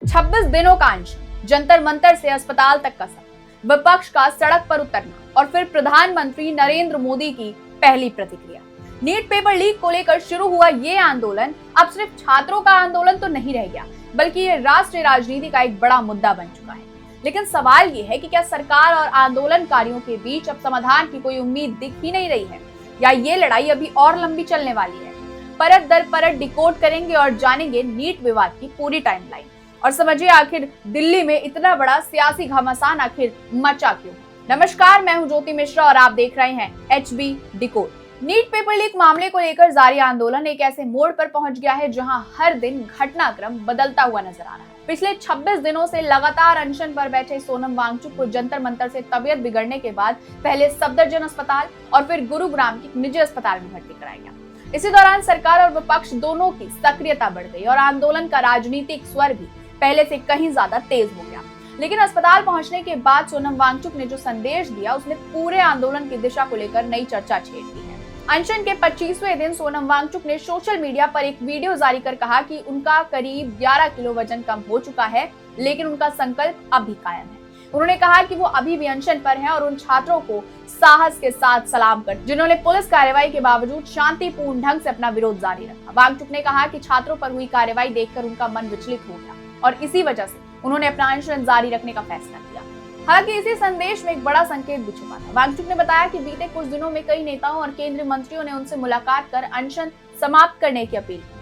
26 दिनों का अनशन, जंतर मंतर से अस्पताल तक का सफर, विपक्ष का सड़क पर उतरना और फिर प्रधानमंत्री नरेंद्र मोदी की पहली प्रतिक्रिया। नीट पेपर लीक को लेकर शुरू हुआ ये आंदोलन अब सिर्फ छात्रों का आंदोलन तो नहीं रह गया, बल्कि ये राष्ट्रीय राजनीति का एक बड़ा मुद्दा बन चुका है। लेकिन सवाल ये है कि क्या सरकार और आंदोलनकारियों के बीच अब समाधान की कोई उम्मीद दिख ही नहीं रही है, या ये लड़ाई अभी और लंबी चलने वाली है। परत दर परत डिकोड करेंगे और जानेंगे नीट विवाद की पूरी टाइमलाइन और समझिए आखिर दिल्ली में इतना बड़ा सियासी घमासान आखिर मचा क्यों। नमस्कार, मैं हूं ज्योति मिश्रा और आप देख रहे हैं HB decode. NEET paper leak मामले को लेकर जारी आंदोलन एक ऐसे मोड़ पर पहुंच गया है जहां हर दिन घटनाक्रम बदलता हुआ नजर आ रहा है। पिछले 26 दिनों से लगातार अनशन पर बैठे सोनम वांगचुक को जंतर मंतर से तबीयत बिगड़ने के बाद पहले सफदरजंग अस्पताल और फिर गुरुग्राम के निजी अस्पताल में भर्ती कराया गया। इसी दौरान सरकार और विपक्ष दोनों की सक्रियता बढ़ गई और आंदोलन का राजनीतिक स्वर भी पहले से कहीं ज्यादा तेज हो गया। लेकिन अस्पताल पहुंचने के बाद सोनम वांगचुक ने जो संदेश दिया उसने पूरे आंदोलन की दिशा को लेकर नई चर्चा छेड़ दी है। अनशन के 25वें दिन सोनम वांगचुक ने सोशल मीडिया पर एक वीडियो जारी कर कहा कि उनका करीब 11 किलो वजन कम हो चुका है, लेकिन उनका संकल्प अब भी कायम है। उन्होंने कहा कि वो अभी भी अनशन पर हैं और उन छात्रों को साहस के साथ सलाम कर जिन्होंने पुलिस कार्रवाई के बावजूद शांतिपूर्ण ढंग से अपना विरोध जारी रखा। वांगचुक ने कहा कि छात्रों पर हुई कार्रवाई देखकर उनका मन विचलित हो गया और इसी वजह से उन्होंने अपना अनशन जारी रखने का फैसला किया। हालांकि इसी संदेश में एक बड़ा संकेत भी छुपा था। वांगचुक ने बताया कि बीते कुछ दिनों में कई नेताओं और केंद्रीय मंत्रियों ने उनसे मुलाकात कर अनशन समाप्त करने की अपील की।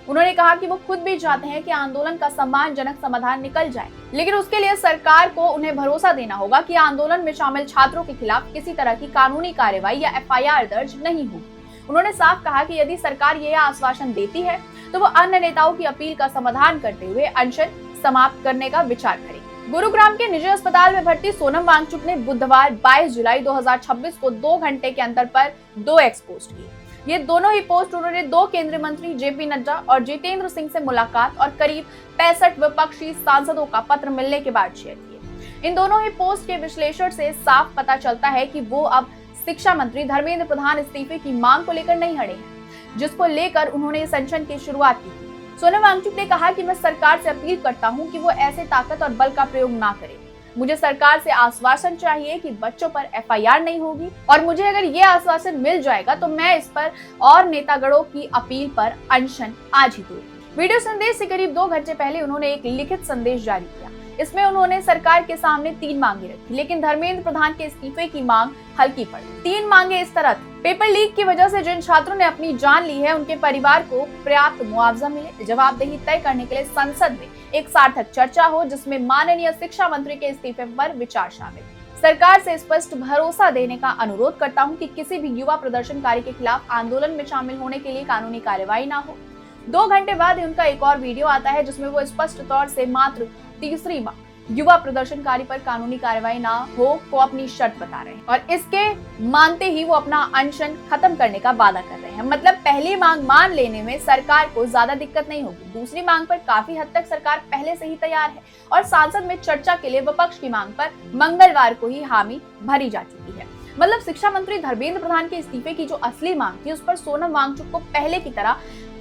उन्होंने कहा कि वो खुद भी चाहते हैं कि आंदोलन का सम्मानजनक समाधान निकल जाए, लेकिन उसके लिए सरकार को उन्हें भरोसा देना होगा कि आंदोलन में शामिल छात्रों के खिलाफ किसी तरह की कानूनी कार्रवाई या FIR दर्ज नहीं होगी। उन्होंने साफ कहा कि यदि सरकार ये आश्वासन देती है तो वो अन्य नेताओं की अपील का समाधान करते हुए अनशन समाप्त करने का विचार करेगी। गुरुग्राम के निजी अस्पताल में भर्ती सोनम वांगचुक ने बुधवार 22 जुलाई 2026 को 2 घंटे के अंतर पर 2 एक्स पोस्ट की। ये दोनों ही पोस्ट उन्होंने 2 केंद्रीय मंत्री JP नड्डा और जितेंद्र सिंह से मुलाकात और करीब 65 विपक्षी सांसदों का पत्र मिलने के बाद शेयर किए। इन दोनों ही पोस्ट के विश्लेषण से साफ पता चलता है कि वो अब शिक्षा मंत्री धर्मेंद्र प्रधान इस्तीफे की मांग को लेकर नहीं हटे हैं, जिसको लेकर उन्होंने इस अनशन की शुरुआत की थी। सोनम वांगचुक ने कहा कि मैं सरकार से अपील करता हूं कि वो ऐसे ताकत और बल का प्रयोग ना करे। मुझे सरकार से आश्वासन चाहिए कि बच्चों पर FIR नहीं होगी और मुझे अगर ये आश्वासन मिल जाएगा तो मैं इस पर और नेतागणों की अपील पर अनशन आज ही दूंगी। वीडियो संदेश से करीब 2 घंटे पहले उन्होंने एक लिखित संदेश जारी किया। इसमें उन्होंने सरकार के सामने 3 मांगे रखी, लेकिन धर्मेंद्र प्रधान के इस्तीफे की मांग हल्की पड़ी। 3 मांगे इस तरह थी: पेपर लीक की वजह से जिन छात्रों ने अपनी जान ली है उनके परिवार को पर्याप्त मुआवजा मिले, जवाबदेही तय करने के लिए संसद में एक सार्थक चर्चा हो जिसमें माननीय शिक्षा मंत्री के इस्तीफे पर विचार शामिल। सरकार से स्पष्ट भरोसा देने का अनुरोध करता हूं कि किसी भी युवा प्रदर्शनकारी के खिलाफ आंदोलन में शामिल होने के लिए कानूनी कार्रवाई ना हो। 2 घंटे बाद उनका एक और वीडियो आता है जिसमें वो स्पष्ट तौर से मात्र तीसरी बार युवा प्रदर्शनकारी पर कानूनी कार्रवाई ना हो को अपनी शर्त बता रहे हैं और इसके मानते ही वो अपना अनशन खत्म करने का वादा कर रहे हैं। मतलब पहली मांग मान लेने में सरकार को ज्यादा दिक्कत नहीं होगी। दूसरी मांग पर काफी हद तक सरकार पहले से ही तैयार है और संसद में चर्चा के लिए विपक्ष की मांग पर मंगलवार को ही हामी भरी जा चुकी है। मतलब शिक्षा मंत्री धर्मेंद्र प्रधान के इस्तीफे की जो असली मांग थी उस पर सोनम वांगचुक को पहले की तरह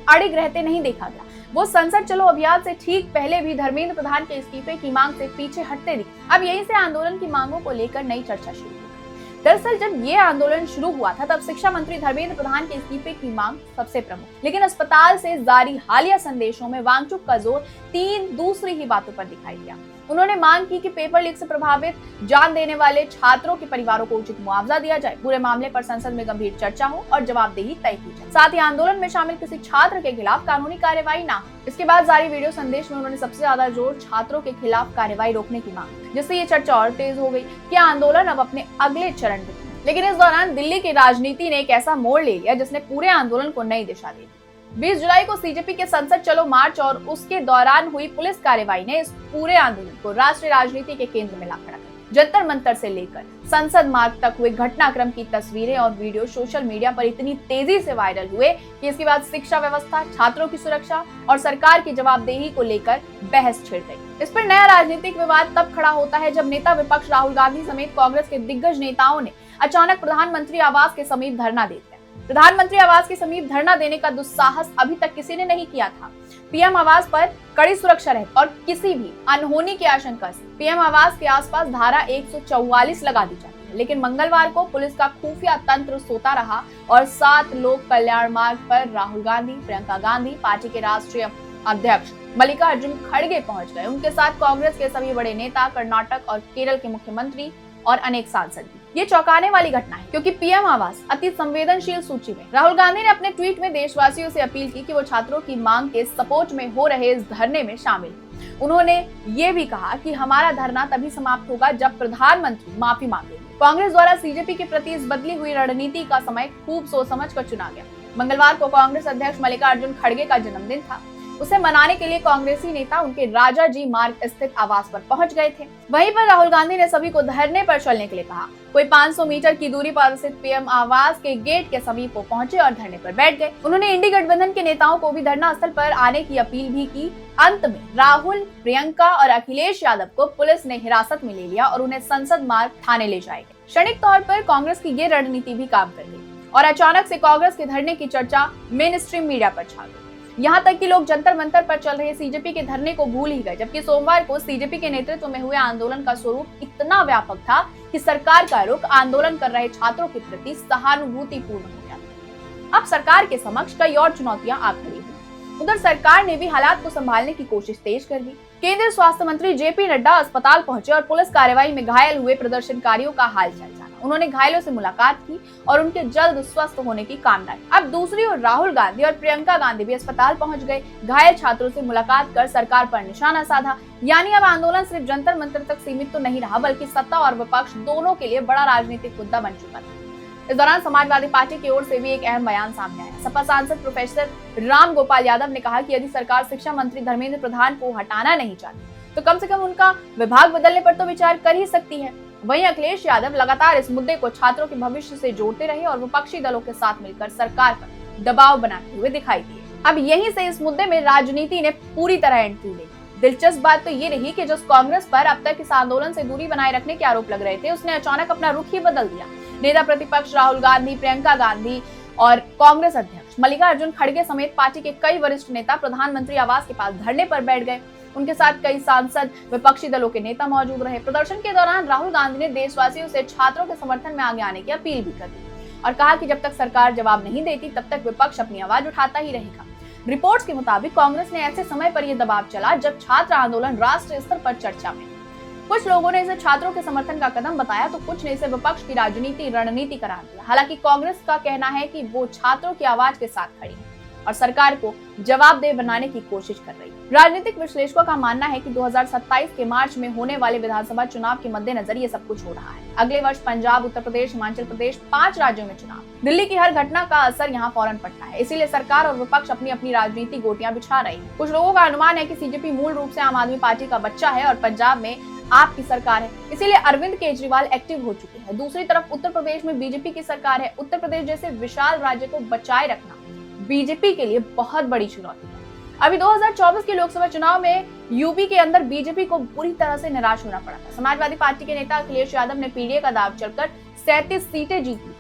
अड़िग रहते नहीं देखा गया। वो संसद चलो अभियान से ठीक पहले भी धर्मेंद्र प्रधान के इस्तीफे की मांग से पीछे हटते दिखे। अब यहीं से आंदोलन की मांगों को लेकर नई चर्चा शुरू हुई। दरअसल जब ये आंदोलन शुरू हुआ था तब शिक्षा मंत्री धर्मेंद्र प्रधान के इस्तीफे की मांग सबसे प्रमुख, लेकिन अस्पताल से जारी हालिया संदेशों में वांगचुक का जोर 3 दूसरी ही बातों पर दिखाई दिया। उन्होंने मांग की कि पेपर लीक से प्रभावित जान देने वाले छात्रों के परिवारों को उचित मुआवजा दिया जाए, पूरे मामले पर संसद में गंभीर चर्चा हो और जवाबदेही तय की जाए, साथ ही आंदोलन में शामिल किसी छात्र के खिलाफ कानूनी कार्रवाई ना हो। इसके बाद जारी वीडियो संदेश में उन्होंने सबसे ज्यादा जोर छात्रों के खिलाफ कार्रवाई रोकने की मांग, जिससे ये चर्चा और तेज हो गई कि आंदोलन अब अपने अगले चरण में। लेकिन इस दौरान दिल्ली की राजनीति ने एक ऐसा मोड़ ले लिया जिसने पूरे आंदोलन को नई दिशा दी। 20 जुलाई को CJP के संसद चलो मार्च और उसके दौरान हुई पुलिस कार्रवाई ने इस पूरे आंदोलन को राष्ट्रीय राजनीति के केंद्र में ला खड़ा कर। जंतर मंतर से लेकर संसद मार्ग तक हुए घटनाक्रम की तस्वीरें और वीडियो सोशल मीडिया पर इतनी तेजी से वायरल हुए कि इसके बाद शिक्षा व्यवस्था, छात्रों की सुरक्षा और सरकार की जवाबदेही को लेकर बहस छिड़ गई। इस पर नया राजनीतिक विवाद तब खड़ा होता है जब नेता विपक्ष राहुल गांधी समेत कांग्रेस के दिग्गज नेताओं ने अचानक प्रधानमंत्री आवास के समीप धरना देते हैं। प्रधानमंत्री आवास के समीप धरना देने का दुस्साहस अभी तक किसी ने नहीं किया था। पीएम आवास पर कड़ी सुरक्षा रहती और किसी भी अनहोनी की आशंका से पीएम आवास के आसपास धारा 144 लगा दी जाती है। लेकिन मंगलवार को पुलिस का खुफिया तंत्र सोता रहा और 7 लोक कल्याण मार्ग पर राहुल गांधी, प्रियंका गांधी, पार्टी के राष्ट्रीय अध्यक्ष मल्लिकार्जुन खड़गे पहुंच गए। उनके साथ कांग्रेस के सभी बड़े नेता, कर्नाटक और केरल के मुख्यमंत्री और अनेक सांसद भी। ये चौंकाने वाली घटना है क्योंकि पीएम आवास अति संवेदनशील सूची में। राहुल गांधी ने अपने ट्वीट में देशवासियों से अपील की कि वो छात्रों की मांग के सपोर्ट में हो रहे इस धरने में शामिल हैं। उन्होंने ये भी कहा कि हमारा धरना तभी समाप्त होगा जब प्रधानमंत्री माफी मांगेंगे। कांग्रेस द्वारा सीजेपी के प्रति इस बदली हुई रणनीति का समय खूब सोच समझ कर चुना गया। मंगलवार को कांग्रेस अध्यक्ष मल्लिकार्जुन खड़गे का जन्मदिन था। उसे मनाने के लिए कांग्रेसी नेता उनके राजा जी मार्ग स्थित आवास पर पहुंच गए थे। वहीं पर राहुल गांधी ने सभी को धरने पर चलने के लिए कहा। कोई 500 मीटर की दूरी पर स्थित पीएम आवास के गेट के समीप वो पहुंचे और धरने पर बैठ गए। उन्होंने इंडी गठबंधन के नेताओं को भी धरना स्थल पर आने की अपील भी की। अंत में राहुल, प्रियंका और अखिलेश यादव को पुलिस ने हिरासत में ले लिया और उन्हें संसद मार्ग थाने ले जाए गए। क्षणिक तौर पर कांग्रेस की ये रणनीति भी काम कर गई और अचानक से कांग्रेस के धरने की चर्चा मेन स्ट्रीम मीडिया पर छा गई। यहाँ तक कि लोग जंतर मंतर पर चल रहे सीजेपी के धरने को भूल ही गए, जबकि सोमवार को सीजेपी के नेतृत्व में हुए आंदोलन का स्वरूप इतना व्यापक था कि सरकार का रुख आंदोलन कर रहे छात्रों के प्रति सहानुभूतिपूर्ण हो गया था। अब सरकार के समक्ष कई और चुनौतियां आ खड़ी हुई। उधर सरकार ने भी हालात को संभालने की कोशिश तेज कर दी। केंद्रीय स्वास्थ्य मंत्री जेपी नड्डा अस्पताल पहुंचे और पुलिस कार्रवाई में घायल हुए प्रदर्शनकारियों का हालचाल जाना। उन्होंने घायलों से मुलाकात की और उनके जल्द स्वस्थ होने की कामना की। अब दूसरी ओर राहुल गांधी और प्रियंका गांधी भी अस्पताल पहुंच गए। घायल छात्रों से मुलाकात कर सरकार पर निशाना साधा। यानी अब आंदोलन सिर्फ जंतर मंतर तक सीमित तो नहीं रहा, बल्कि सत्ता और विपक्ष दोनों के लिए बड़ा राजनीतिक मुद्दा बन चुका था। इस दौरान समाजवादी पार्टी की ओर से भी एक अहम बयान सामने आया। सपा सांसद प्रोफेसर राम गोपाल यादव ने कहा कि यदि सरकार शिक्षा मंत्री धर्मेंद्र प्रधान को हटाना नहीं चाहती तो कम से कम उनका विभाग बदलने पर तो विचार कर ही सकती है। वहीं अखिलेश यादव लगातार इस मुद्दे को छात्रों के भविष्य से जोड़ते रहे और विपक्षी दलों के साथ मिलकर सरकार पर दबाव बनाते हुए दिखाई दिए। अब यहीं से इस मुद्दे में राजनीति ने पूरी तरह एंट्री ली। दिलचस्प बात तो ये रही कि जिस कांग्रेस पर अब तक इस आंदोलन से दूरी बनाए रखने के आरोप लग रहे थे, उसने अचानक अपना रुख ही बदल दिया। नेता प्रतिपक्ष राहुल गांधी, प्रियंका गांधी और कांग्रेस अध्यक्ष मल्लिकार्जुन खड़गे समेत पार्टी के कई वरिष्ठ नेता प्रधानमंत्री आवास के पास धरने पर बैठ गए। उनके साथ कई सांसद, विपक्षी दलों के नेता मौजूद रहे। प्रदर्शन के दौरान राहुल गांधी ने देशवासियों से छात्रों के समर्थन में आगे आने की अपील भी कर दी और कहा कि जब तक सरकार जवाब नहीं देती तब तक विपक्ष अपनी आवाज उठाता ही रहेगा। रिपोर्ट्स के मुताबिक कांग्रेस ने ऐसे समय पर यह दबाव चला जब छात्र आंदोलन राष्ट्रीय स्तर पर चर्चा में। कुछ लोगों ने इसे छात्रों के समर्थन का कदम बताया तो कुछ ने इसे विपक्ष की राजनीति रणनीति करार दिया। हालांकि कांग्रेस का कहना है कि वो छात्रों की आवाज के साथ खड़ी है और सरकार को जवाबदेह बनाने की कोशिश कर रही है। राजनीतिक विश्लेषकों का मानना है कि 2027 के मार्च में होने वाले विधानसभा चुनाव के मद्देनजर ये सब कुछ हो रहा है। अगले वर्ष पंजाब, उत्तर प्रदेश, हिमाचल प्रदेश 5 राज्यों में चुनाव। दिल्ली की हर घटना का असर यहाँ फौरन पड़ता है, इसीलिए सरकार और विपक्ष अपनी अपनी राजनीति गोटियां बिछा रही है। कुछ लोगों का अनुमान है कि सीजेपी मूल रूप से आम आदमी पार्टी का बच्चा है और पंजाब में आपकी सरकार है, इसीलिए अरविंद केजरीवाल एक्टिव हो चुके हैं। दूसरी तरफ उत्तर प्रदेश में बीजेपी की सरकार है। उत्तर प्रदेश जैसे विशाल राज्य को बचाए रखना बीजेपी के लिए बहुत बड़ी चुनौती है। अभी 2024 के लोकसभा चुनाव में यूपी के अंदर बीजेपी को बुरी तरह से निराश होना पड़ा था। समाजवादी पार्टी के नेता अखिलेश यादव ने पीडीए का दाव चलकर 37 सीटें जीती।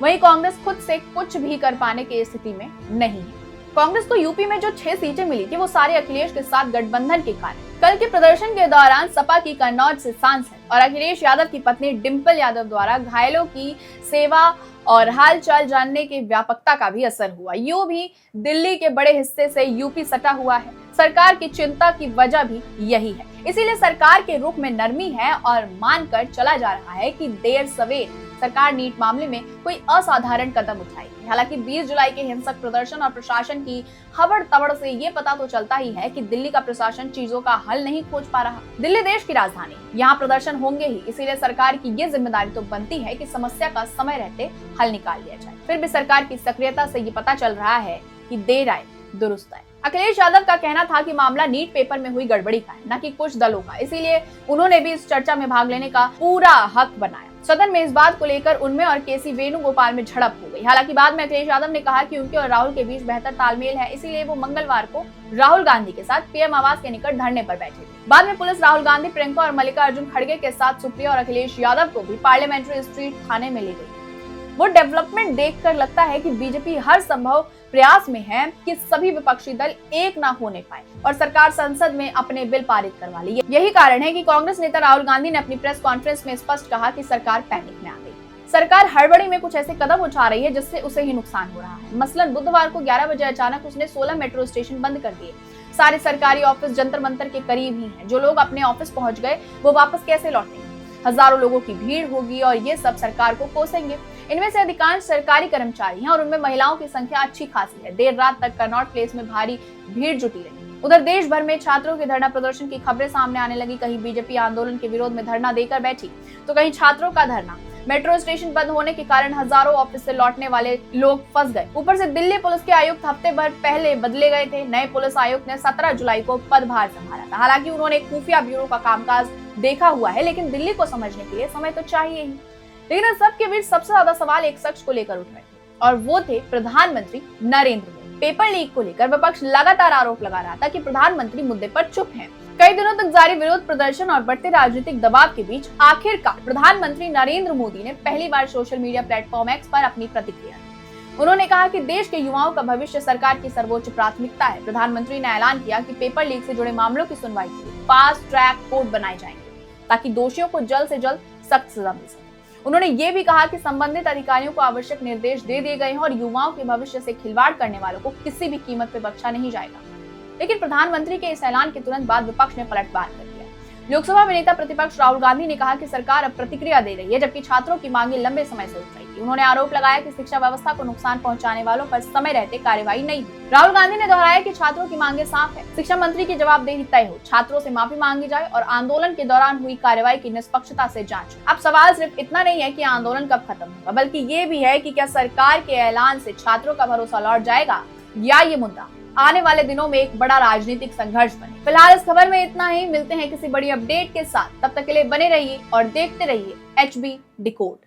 वहीं कांग्रेस खुद से कुछ भी कर पाने की स्थिति में नहीं है। कांग्रेस को यूपी में जो 6 सीटें मिली थी वो सारे अखिलेश के साथ गठबंधन के कारण। कल के प्रदर्शन के दौरान सपा की कन्नौज से सांसद और अखिलेश यादव की पत्नी डिंपल यादव द्वारा घायलों की सेवा और हालचाल जानने की व्यापकता का भी असर हुआ। यूं भी दिल्ली के बड़े हिस्से से यूपी सटा हुआ है। सरकार की चिंता की वजह भी यही है, इसीलिए सरकार के रुख में नरमी है और मानकर चला जा रहा है कि देर सवेर सरकार नीट मामले में कोई असाधारण कदम उठाएगी। हालांकि 20 जुलाई के हिंसक प्रदर्शन और प्रशासन की हबड़ तबड़ से ये पता तो चलता ही है कि दिल्ली का प्रशासन चीजों का हल नहीं खोज पा रहा। दिल्ली देश की राजधानी, यहाँ प्रदर्शन होंगे ही, इसीलिए सरकार की ये जिम्मेदारी तो बनती है कि समस्या का समय रहते हल निकाल लिया जाए। फिर भी सरकार की सक्रियता से ये पता चल रहा है कि देर आए दुरुस्त आए। अखिलेश यादव का कहना था कि मामला नीट पेपर में हुई गड़बड़ी का है, न कि कुछ दलों का, इसीलिए उन्होंने भी इस चर्चा में भाग लेने का पूरा हक बनाया। सदन में इस बात को लेकर उनमें और केसी वेणुगोपाल में झड़प हो गई। हालांकि बाद में अखिलेश यादव ने कहा कि उनके और राहुल के बीच बेहतर तालमेल है, इसीलिए वो मंगलवार को राहुल गांधी के साथ पीएम आवास के निकट धरने पर बैठे थे। बाद में पुलिस राहुल गांधी, प्रियंका और मल्लिकार्जुन खड़गे के साथ सुप्रिया और अखिलेश यादव को भी पार्लियामेंट्री स्ट्रीट थाने में ले गई। वो डेवलपमेंट देखकर लगता है कि बीजेपी हर संभव प्रयास में है कि सभी विपक्षी दल एक ना होने पाए और सरकार संसद में अपने बिल पारित करवा ली। यही कारण है कि कांग्रेस नेता राहुल गांधी ने अपनी प्रेस कॉन्फ्रेंस में स्पष्ट कहा कि सरकार पैनिक में आ गई। सरकार हड़बड़ी में कुछ ऐसे कदम उठा रही है जिससे उसे ही नुकसान हो रहा है। मसलन बुधवार को 11 बजे अचानक उसने 16 मेट्रो स्टेशन बंद कर दिए। सारे सरकारी ऑफिस जंतर मंतर के करीब ही हैं। जो लोग अपने ऑफिस पहुंच गए वो वापस कैसे लौटेंगे? हजारों लोगों की भीड़ होगी और ये सब सरकार को कोसेंगे। इनमें से अधिकांश सरकारी कर्मचारी हैं और उनमें महिलाओं की संख्या अच्छी खासी है। देर रात तक कनॉट प्लेस में भारी भीड़ जुटी रही। उधर देश भर में छात्रों के धरना प्रदर्शन की खबरें सामने आने लगी। कहीं बीजेपी आंदोलन के विरोध में धरना देकर बैठी तो कहीं छात्रों का धरना। मेट्रो स्टेशन बंद होने के कारण हजारों ऑफिस से लौटने वाले लोग फंस गए। ऊपर से दिल्ली पुलिस के आयुक्त हफ्ते भर पहले बदले गए थे। नए पुलिस आयुक्त ने 17 जुलाई को पदभार संभाला था। हालांकि उन्होंने खुफिया ब्यूरो का कामकाज देखा हुआ है, लेकिन दिल्ली को समझने के लिए समय तो चाहिए ही। लेकिन इस सब के बीच सबसे ज्यादा सवाल एक शख्स को लेकर उठ रहे थे और वो थे प्रधानमंत्री नरेंद्र मोदी। पेपर लीक को लेकर विपक्ष लगातार आरोप लगा रहा था कि प्रधानमंत्री मुद्दे पर चुप हैं। कई दिनों तक जारी विरोध प्रदर्शन और बढ़ते राजनीतिक दबाव के बीच आखिरकार प्रधानमंत्री नरेंद्र मोदी ने पहली बार सोशल मीडिया प्लेटफॉर्म एक्स पर अपनी प्रतिक्रिया दी। उन्होंने कहा कि देश के युवाओं का भविष्य सरकार की सर्वोच्च प्राथमिकता है। प्रधानमंत्री ने ऐलान किया कि पेपर लीक से जुड़े मामलों की सुनवाई के लिए फास्ट ट्रैक कोर्ट बनाए जाएंगे ताकि दोषियों को जल्द से जल्द सख्त सजा मिल सके। उन्होंने ये भी कहा कि संबंधित अधिकारियों को आवश्यक निर्देश दे दिए गए हैं और युवाओं के भविष्य से खिलवाड़ करने वालों को किसी भी कीमत पर बख्शा नहीं जाएगा। लेकिन प्रधानमंत्री के इस ऐलान के तुरंत बाद विपक्ष ने पलटवार कर दिया। लोकसभा में नेता प्रतिपक्ष राहुल गांधी ने कहा कि सरकार अब प्रतिक्रिया दे रही है, जबकि छात्रों की मांगे लंबे समय से उठ रही थी। उन्होंने आरोप लगाया कि शिक्षा व्यवस्था को नुकसान पहुंचाने वालों पर समय रहते कार्रवाई नहीं हुई। राहुल गांधी ने दोहराया कि छात्रों की मांगे साफ है, शिक्षा मंत्री की जवाबदेही तय हो, छात्रों से माफी मांगी जाए और आंदोलन के दौरान हुई कार्रवाई की निष्पक्षता से जांच हो। अब सवाल सिर्फ इतना नहीं है कि आंदोलन कब खत्म होगा, बल्कि ये भी है कि क्या सरकार के ऐलान से छात्रों का भरोसा लौट जाएगा या ये मुद्दा आने वाले दिनों में एक बड़ा राजनीतिक संघर्ष बने। फिलहाल इस खबर में इतना ही। मिलते हैं किसी बड़ी अपडेट के साथ। तब तक के लिए बने रहिए और देखते रहिए HB डिकोड।